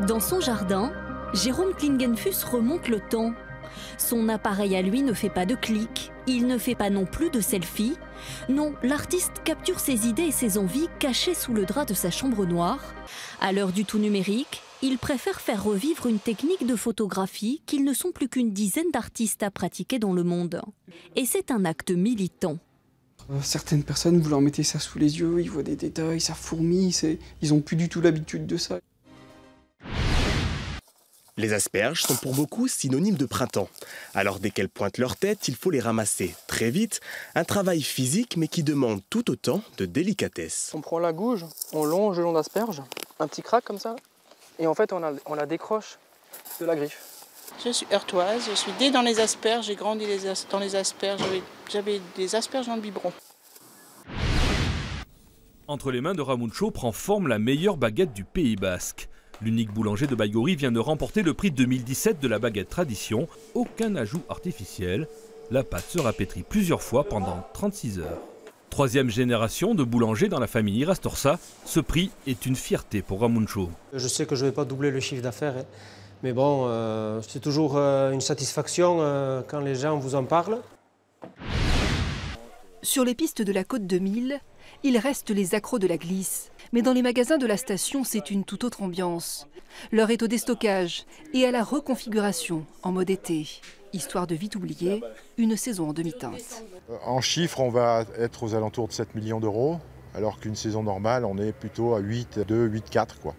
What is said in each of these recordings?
Dans son jardin, Jérôme Klingenfuss remonte le temps. Son appareil à lui ne fait pas de clics, il ne fait pas non plus de selfies. Non, l'artiste capture ses idées et ses envies cachées sous le drap de sa chambre noire. À l'heure du tout numérique, il préfère faire revivre une technique de photographie qu'ils ne sont plus qu'une dizaine d'artistes à pratiquer dans le monde. Et c'est un acte militant. Certaines personnes, vous leur mettez ça sous les yeux, ils voient des détails, ça fourmille, ils n'ont plus du tout l'habitude de ça. Les asperges sont pour beaucoup synonymes de printemps. Alors dès qu'elles pointent leur tête, il faut les ramasser très vite. Un travail physique mais qui demande tout autant de délicatesse. On prend la gouge, on longe le long d'asperge, un petit crack comme ça, et en fait on la décroche de la griffe. Je suis heurtoise, je suis née dans les asperges, j'ai grandi dans les asperges, j'avais des asperges dans le biberon. Entre les mains de Ramuncho prend forme la meilleure baguette du Pays Basque. L'unique boulanger de Baïgorri vient de remporter le prix 2017 de la baguette tradition. Aucun ajout artificiel. La pâte sera pétrie plusieurs fois pendant 36 heures. Troisième génération de boulanger dans la famille Irastorza, ce prix est une fierté pour Ramuncho. Je sais que je ne vais pas doubler le chiffre d'affaires, mais bon, c'est toujours une satisfaction quand les gens vous en parlent. Sur les pistes de la Côte 2000, il reste les accros de la glisse. Mais dans les magasins de la station, c'est une toute autre ambiance. L'heure est au déstockage et à la reconfiguration en mode été. Histoire de vite oublier une saison en demi-teinte. En chiffres, on va être aux alentours de 7 millions d'euros, alors qu'une saison normale, on est plutôt à 8,2, 8,4 quoi.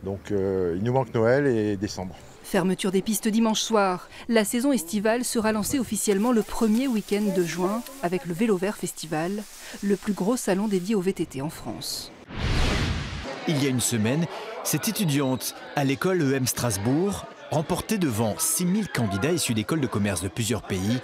Donc il nous manque Noël et décembre. Fermeture des pistes dimanche soir. La saison estivale sera lancée officiellement le premier week-end de juin avec le Vélo Vert Festival, le plus gros salon dédié au VTT en France. Il y a une semaine, cette étudiante à l'école EM Strasbourg remportait devant 6000 candidats issus d'écoles de commerce de plusieurs pays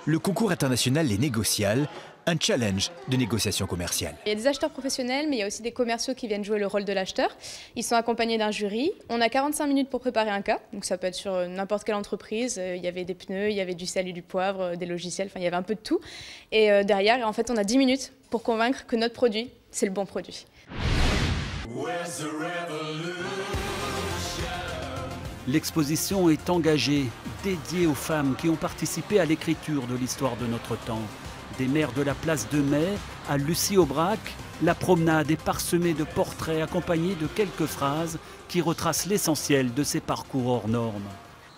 le concours international Les Négociales, un challenge de négociation commerciale. Il y a des acheteurs professionnels, mais il y a aussi des commerciaux qui viennent jouer le rôle de l'acheteur. Ils sont accompagnés d'un jury. On a 45 minutes pour préparer un cas, donc ça peut être sur n'importe quelle entreprise. Il y avait des pneus, il y avait du sel et du poivre, des logiciels, enfin il y avait un peu de tout. Et derrière, en fait, on a 10 minutes pour convaincre que notre produit, c'est le bon produit. L'exposition est engagée, dédiée aux femmes qui ont participé à l'écriture de l'histoire de notre temps. Des mères de la place de Mai à Lucie Aubrac, la promenade est parsemée de portraits accompagnés de quelques phrases qui retracent l'essentiel de ces parcours hors normes.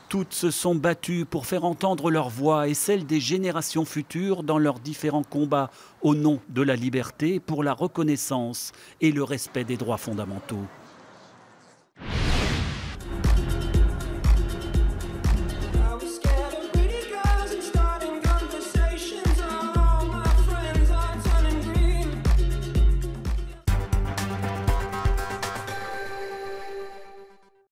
Toutes se sont battues pour faire entendre leur voix et celle des générations futures dans leurs différents combats au nom de la liberté, pour la reconnaissance et le respect des droits fondamentaux.